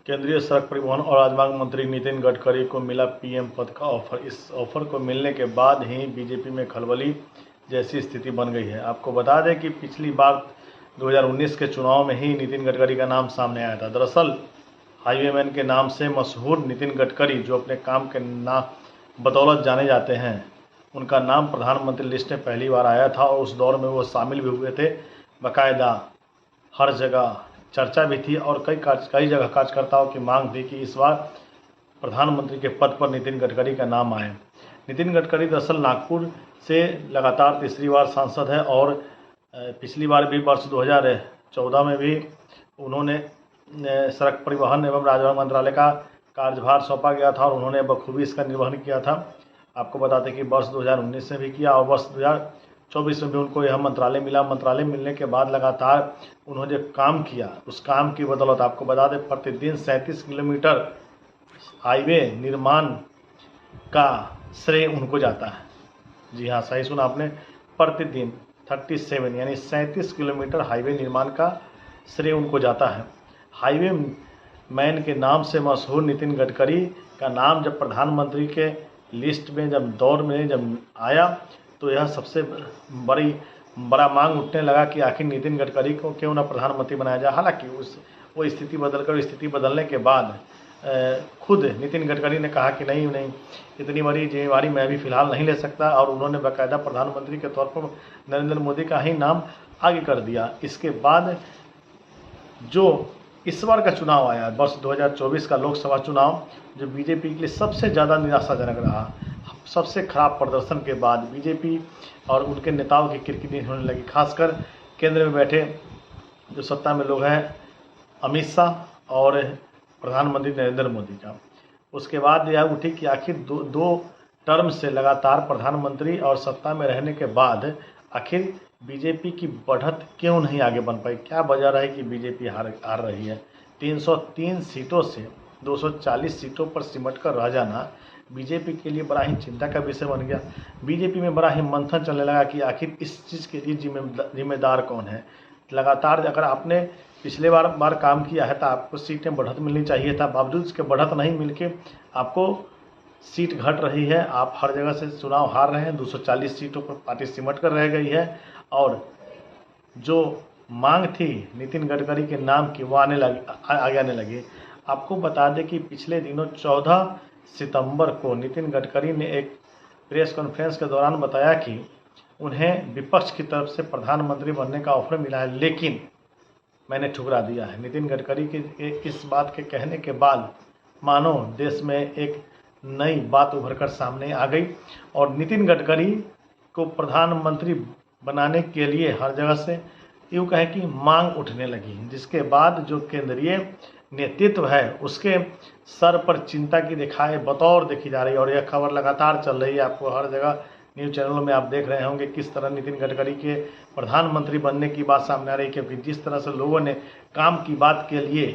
केंद्रीय सड़क परिवहन और राजमार्ग मंत्री नितिन गडकरी को मिला पीएम पद का ऑफर। इस ऑफर को मिलने के बाद ही बीजेपी में खलबली जैसी स्थिति बन गई है। आपको बता दें कि पिछली बार 2019 के चुनाव में ही नितिन गडकरी का नाम सामने आया था। दरअसल हाईवेमैन के नाम से मशहूर नितिन गडकरी, जो अपने काम के बदौलत जाने जाते हैं, उनका नाम प्रधानमंत्री लिस्ट में पहली बार आया था और उस दौर में वो शामिल भी हुए थे। बाकायदा हर जगह चर्चा भी थी और कई जगह कार्यकर्ताओं की मांग थी कि इस बार प्रधानमंत्री के पद पर नितिन गडकरी का नाम आए। नितिन गडकरी दरअसल नागपुर से लगातार तीसरी बार सांसद है और पिछली बार भी वर्ष 2014 में भी उन्होंने सड़क परिवहन एवं राजमार्ग मंत्रालय का कार्यभार सौंपा गया था और उन्होंने बखूबी इसका निर्वहन किया था। आपको बता दें कि वर्ष 2019 में भी किया और वर्ष 2024 में भी उनको यह मंत्रालय मिला। मंत्रालय मिलने के बाद लगातार उन्होंने काम किया, उस काम की बदौलत आपको बता दें प्रतिदिन 37 किलोमीटर हाईवे निर्माण का श्रेय उनको जाता है। जी हाँ, सही सुना आपने, प्रतिदिन 37 यानी 37 किलोमीटर हाईवे निर्माण का श्रेय उनको जाता है। हाईवे मैन के नाम से मशहूर नितिन गडकरी का नाम जब प्रधानमंत्री के लिस्ट में जब आया तो यह सबसे बड़ा मांग उठने लगा कि आखिर नितिन गडकरी को क्यों ना प्रधानमंत्री बनाया जाए। हालांकि वो स्थिति बदलने के बाद खुद नितिन गडकरी ने कहा कि नहीं, इतनी बड़ी जिम्मेवारी मैं भी फिलहाल नहीं ले सकता और उन्होंने बाकायदा प्रधानमंत्री के तौर पर नरेंद्र मोदी का ही नाम आगे कर दिया। इसके बाद जो इस बार का चुनाव आया, वर्ष 2024 का लोकसभा चुनाव, जो बीजेपी के लिए सबसे ज़्यादा निराशाजनक रहा। सबसे खराब प्रदर्शन के बाद बीजेपी और उनके नेताओं की किरकिरी होने लगी, खासकर केंद्र में बैठे जो सत्ता में लोग हैं, अमित शाह और प्रधानमंत्री नरेंद्र मोदी का। उसके बाद यह उठी कि आखिर दो टर्म से लगातार प्रधानमंत्री और सत्ता में रहने के बाद आखिर बीजेपी की बढ़त क्यों नहीं आगे बन पाई। क्या वजह रही कि बीजेपी हार रही है। 303 सीटों से 240 सीटों पर सिमट कर रह जाना बीजेपी के लिए बड़ा ही चिंता का विषय बन गया। बीजेपी में बड़ा ही मंथन चलने लगा कि आखिर इस चीज़ के लिए जिम्मेदार कौन है। लगातार अगर आपने पिछले बार काम किया है तो आपको सीटें बढ़त मिलनी चाहिए था, बावजूद इसके बढ़त नहीं मिलके आपको सीट घट रही है। आप हर जगह से चुनाव हार रहे हैं। 240 सीटों पर पार्टी सिमट कर रह गई है और जो मांग थी नितिन गडकरी के नाम की वो आगे आने लगी। आपको बता दें कि पिछले दिनों 14 सितंबर को नितिन गडकरी ने एक प्रेस कॉन्फ्रेंस के दौरान बताया कि उन्हें विपक्ष की तरफ से प्रधानमंत्री बनने का ऑफर मिला है, लेकिन मैंने ठुकरा दिया है। नितिन गडकरी के इस बात के कहने के बाद मानो देश में एक नई बात उभर कर सामने आ गई और नितिन गडकरी को प्रधानमंत्री बनाने के लिए हर जगह से यूँ कहें कि मांग उठने लगी, जिसके बाद जो केंद्रीय नेतृत्व है उसके सर पर चिंता की बतौर देखी जा रही है और यह खबर लगातार चल रही है। आपको हर जगह न्यूज़ चैनलों में आप देख रहे होंगे किस तरह नितिन गडकरी के प्रधानमंत्री बनने की बात सामने आ रही है, क्योंकि जिस तरह से लोगों ने काम की बात के लिए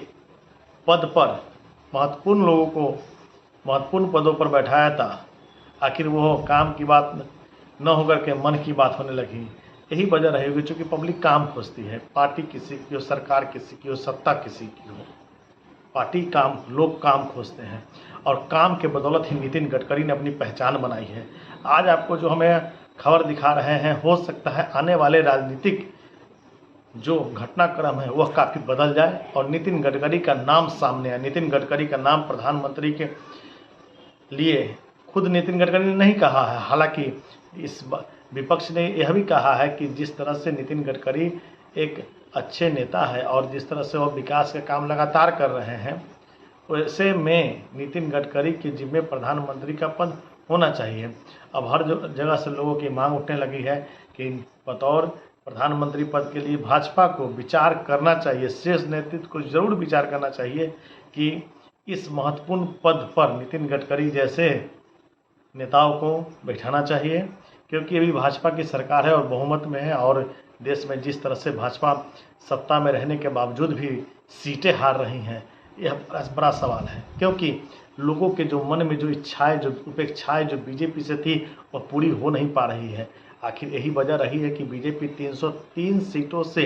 पद पर महत्वपूर्ण लोगों को महत्वपूर्ण पदों पर बैठाया था, आखिर वो काम की बात न होकर के मन की बात होने लगी। यही वजह रहेगी, चूँकि पब्लिक काम खोजती है। पार्टी किसी की हो, सरकार किसी की हो, सत्ता किसी की हो, लोग काम खोजते हैं और काम के बदौलत ही नितिन गडकरी ने अपनी पहचान बनाई है। आज आपको जो हमें खबर दिखा रहे हैं, हो सकता है आने वाले राजनीतिक जो घटनाक्रम है वह काफ़ी बदल जाए और नितिन गडकरी का नाम सामने आए। नितिन गडकरी का नाम प्रधानमंत्री के लिए खुद नितिन गडकरी ने नहीं कहा है, हालांकि इस विपक्ष ने यह भी कहा है कि जिस तरह से नितिन गडकरी एक अच्छे नेता है और जिस तरह से वह विकास के काम लगातार कर रहे हैं, वैसे में नितिन गडकरी के जिम्मे प्रधानमंत्री का पद होना चाहिए। अब हर जगह से लोगों की मांग उठने लगी है कि बतौर प्रधानमंत्री पद के लिए भाजपा को विचार करना चाहिए, शीर्ष नेतृत्व को जरूर विचार करना चाहिए कि इस महत्वपूर्ण पद पर नितिन गडकरी जैसे नेताओं को बैठाना चाहिए, क्योंकि अभी भाजपा की सरकार है और बहुमत में है और देश में जिस तरह से भाजपा सत्ता में रहने के बावजूद भी सीटें हार रही हैं, यह बड़ा सवाल है। क्योंकि लोगों के जो मन में जो इच्छाएं, जो उपेक्षाएं जो बीजेपी से थी वह पूरी हो नहीं पा रही है। आखिर यही वजह रही है कि बीजेपी 303 सीटों से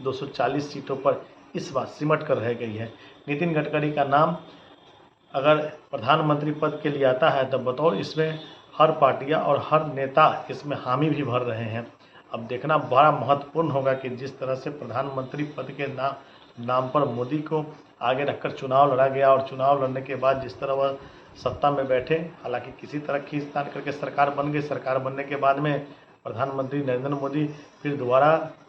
240 सीटों पर इस बात सिमट कर रह गई है। नितिन गडकरी का नाम अगर प्रधानमंत्री पद के लिए आता है तो बतौर इसमें हर पार्टियां और हर नेता इसमें हामी भी भर रहे हैं। अब देखना बड़ा महत्वपूर्ण होगा कि जिस तरह से प्रधानमंत्री पद के नाम पर मोदी को आगे रखकर चुनाव लड़ा गया और चुनाव लड़ने के बाद जिस तरह वह सत्ता में बैठे, हालांकि किसी तरह खींचतान करके सरकार बन गई। सरकार बनने के बाद में प्रधानमंत्री नरेंद्र मोदी फिर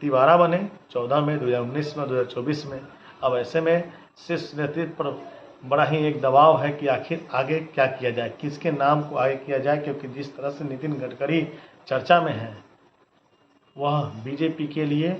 तिबारा बने 14 में, 2019 में, 2024 में। अब ऐसे में शीर्ष नेतृत्व पर बड़ा ही एक दबाव है कि आखिर आगे क्या किया जाए, किसके नाम को आगे किया जाए, क्योंकि जिस तरह से नितिन गडकरी चर्चा में है वह बीजेपी के लिए